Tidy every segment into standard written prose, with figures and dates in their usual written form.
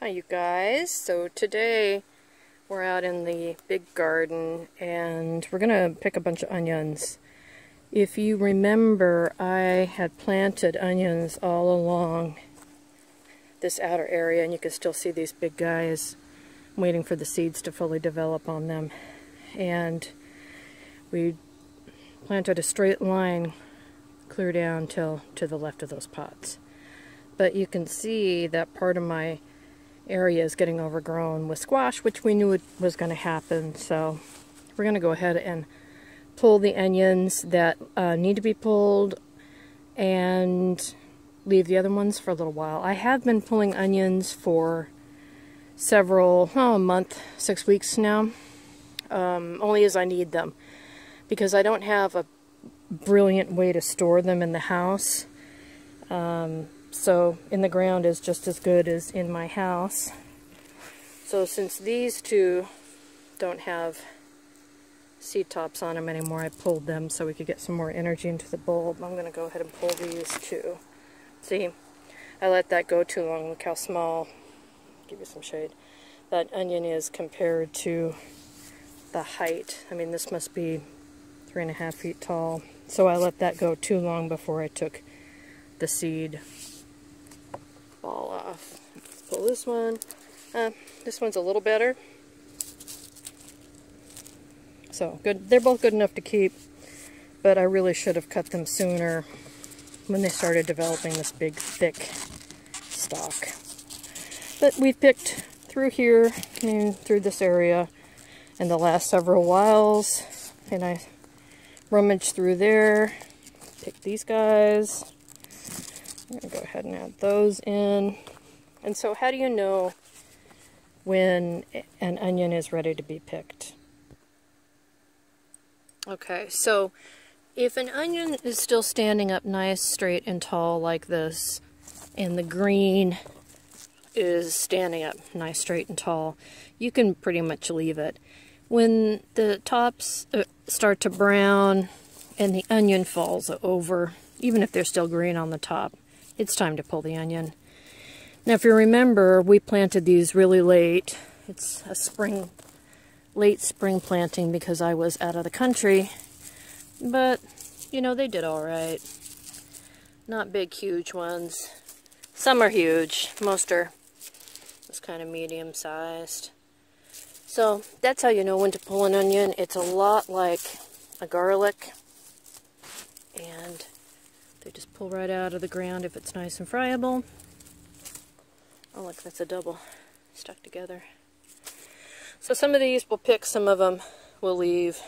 Hi you guys, so today we're out in the big garden and we're gonna pick a bunch of onions. If you remember, I had planted onions all along this outer area, and you can still see these big guys. I'm waiting for the seeds to fully develop on them. And we planted a straight line clear down till to the left of those pots. But you can see that part of my area is getting overgrown with squash, which we knew was going to happen. So we're going to go ahead and pull the onions that need to be pulled and leave the other ones for a little while. I have been pulling onions for a month, 6 weeks now, only as I need them, because I don't have a brilliant way to store them in the house. So in the ground is just as good as in my house. So since these two don't have seed tops on them anymore, I pulled them so we could get some more energy into the bulb. I'm going to go ahead and pull these too. See, I let that go too long. Look how small, give you some shade, that onion is compared to the height. I mean, this must be 3.5 feet tall. So I let that go too long before I took the seed ball off. Let's pull this one. This one's a little better. So good. They're both good enough to keep, but I really should have cut them sooner when they started developing this big, thick stalk. But we've picked through here, through this area in the last several whiles, and I rummaged through there, pick these guys. I'm going to go ahead and add those in. And so how do you know when an onion is ready to be picked? Okay, so if an onion is still standing up nice, straight, and tall like this, and the green is standing up nice, straight, and tall, you can pretty much leave it. When the tops start to brown and the onion falls over, even if they're still green on the top, it's time to pull the onion. Now, if you remember, we planted these really late. It's a late spring planting because I was out of the country. But, you know, they did all right. Not big, huge ones. Some are huge. Most are just kind of medium-sized. So that's how you know when to pull an onion. It's a lot like a garlic. And they just pull right out of the ground if it's nice and friable. Oh, look, that's a double stuck together. So some of these we'll pick, some of them we'll leave.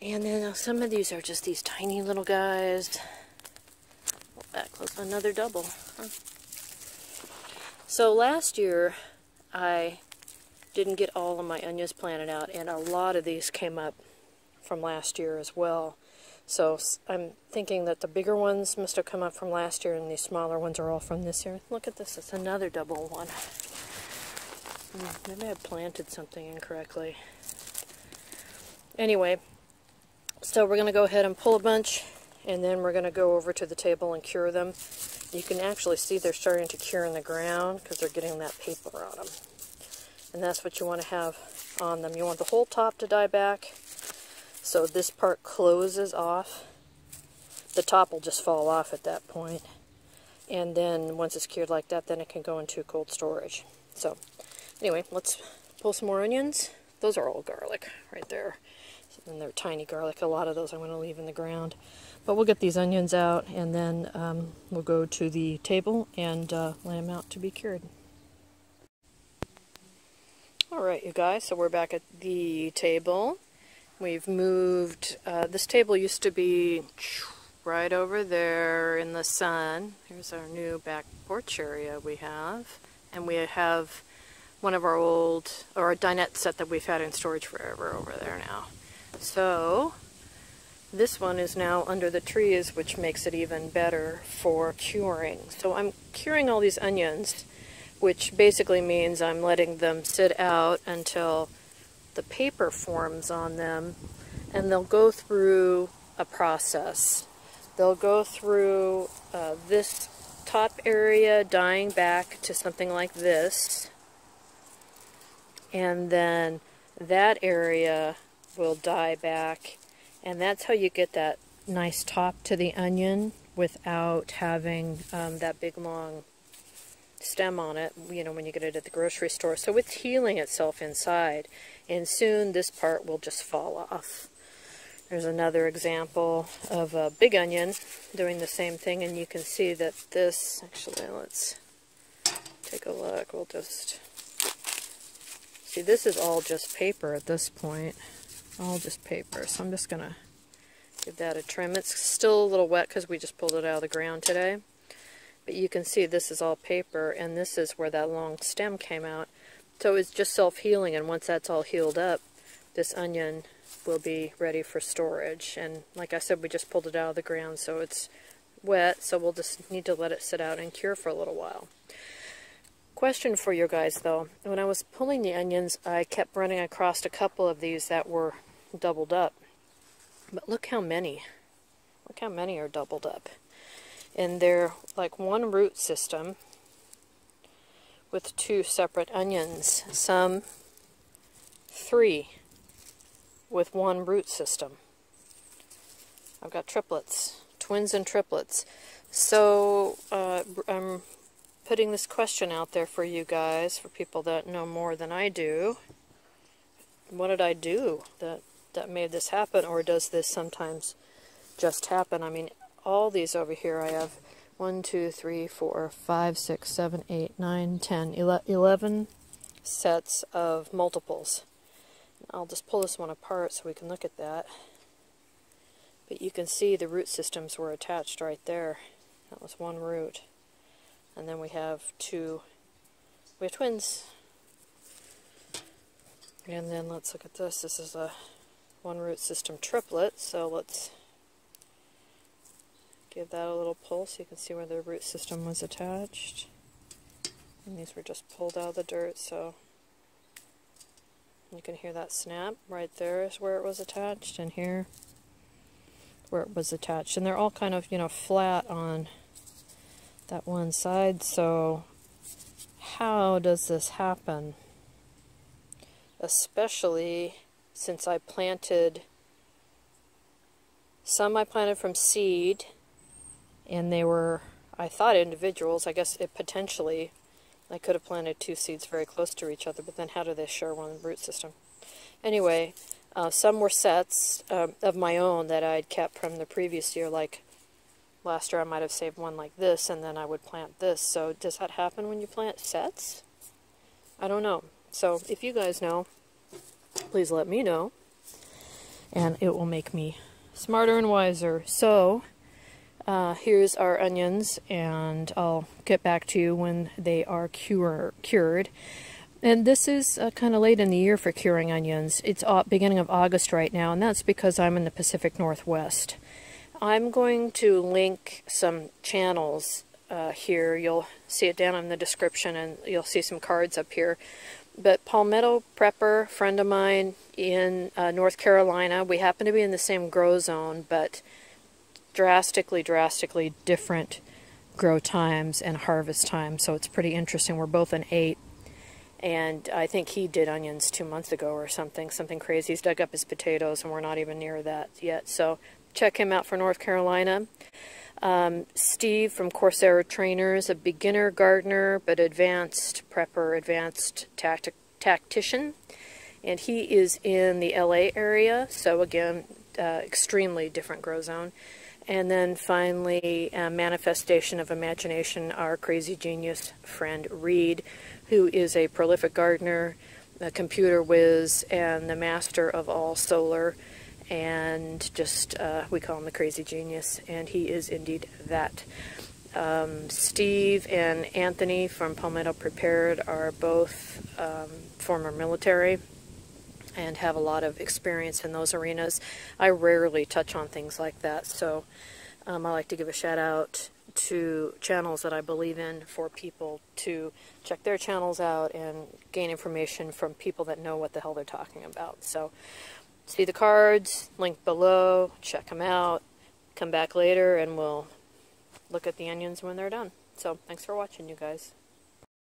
And then some of these are just these tiny little guys. Oh, that close, another double. Huh. So last year I didn't get all of my onions planted out, and a lot of these came up from last year as well. So I'm thinking that the bigger ones must have come up from last year, and these smaller ones are all from this year. Look at this, it's another double one. Maybe I planted something incorrectly. Anyway, so we're going to go ahead and pull a bunch, and then we're going to go over to the table and cure them. You can actually see they're starting to cure in the ground because they're getting that paper on them. And that's what you want to have on them. You want the whole top to die back, so this part closes off. The top will just fall off at that point. And then once it's cured like that, then it can go into cold storage. So anyway, let's pull some more onions. Those are all garlic right there. And they're tiny garlic. A lot of those I'm going to leave in the ground. But we'll get these onions out, and then we'll go to the table and lay them out to be cured. Alright, you guys, so we're back at the table. We've moved, this table used to be right over there in the sun. Here's our new back porch area we have. And we have one of our old, or a dinette set that we've had in storage forever over there now. So this one is now under the trees, which makes it even better for curing. So I'm curing all these onions, which basically means I'm letting them sit out until the paper forms on them, and they'll go through a process. They'll go through this top area dying back to something like this, and then that area will die back, and that's how you get that nice top to the onion without having that big long stem on it, you know, when you get it at the grocery store. So it's healing itself inside, and soon this part will just fall off. There's another example of a big onion doing the same thing, and you can see that this, actually, let's take a look. We'll just see, this is all just paper at this point, all just paper. So I'm just gonna give that a trim. It's still a little wet because we just pulled it out of the ground today. But you can see this is all paper, and this is where that long stem came out. So it's just self-healing, and once that's all healed up, this onion will be ready for storage. And like I said, we just pulled it out of the ground, so it's wet, so we'll just need to let it sit out and cure for a little while. Question for you guys, though. When I was pulling the onions, I kept running across a couple of these that were doubled up. But look how many. Look how many are doubled up. And they're like one root system with two separate onions. Some 3 with one root system. I've got triplets, twins and triplets. So I'm putting this question out there for you guys, for people that know more than I do. What did I do that made this happen, or does this sometimes just happen? I mean, all these over here, I have 1, 2, 3, 4, 5, 6, 7, 8, 9, 10, 11 sets of multiples. I'll just pull this one apart so we can look at that. But you can see the root systems were attached right there. That was one root. And then we have we have twins. And then let's look at this. This is a one root system triplet, so let's give that a little pull so you can see where the root system was attached. And these were just pulled out of the dirt, so you can hear that snap. Right there is where it was attached, and here where it was attached. And they're all kind of, you know, flat on that one side. So how does this happen? Especially since I planted some I planted from seed, and they were, I thought, individuals. I guess it potentially, I could have planted 2 seeds very close to each other, but then how do they share one root system? Anyway, some were sets of my own that I'd kept from the previous year. Like last year I might have saved one like this, and then I would plant this. So does that happen when you plant sets? I don't know. So if you guys know, please let me know, and it will make me smarter and wiser. So here's our onions, and I'll get back to you when they are cured. And this is kind of late in the year for curing onions. It's beginning of August right now, and that's because I'm in the Pacific Northwest. I'm going to link some channels here. You'll see it down in the description, and you'll see some cards up here. But Palmetto Prepper, friend of mine in North Carolina, we happen to be in the same grow zone, but drastically different grow times and harvest times. So it's pretty interesting. We're both in 8. And I think he did onions 2 months ago or something crazy. He's dug up his potatoes, and we're not even near that yet. So check him out for North Carolina. Steve from Corsair Trainers, a beginner gardener, but advanced prepper, advanced tactician. And he is in the LA area, so again, extremely different grow zone. And then finally, Manifestation of Imagination, our crazy genius friend Reed, who is a prolific gardener, a computer whiz, and the master of all solar. And just, we call him the crazy genius, and he is indeed that. Steve and Anthony from Palmetto Prepared are both former military and have a lot of experience in those arenas. I rarely touch on things like that, so I like to give a shout out to channels that I believe in for people to check their channels out and gain information from people that know what the hell they're talking about. So see the cards, link below, check them out, come back later, and we'll look at the onions when they're done. So thanks for watching, you guys.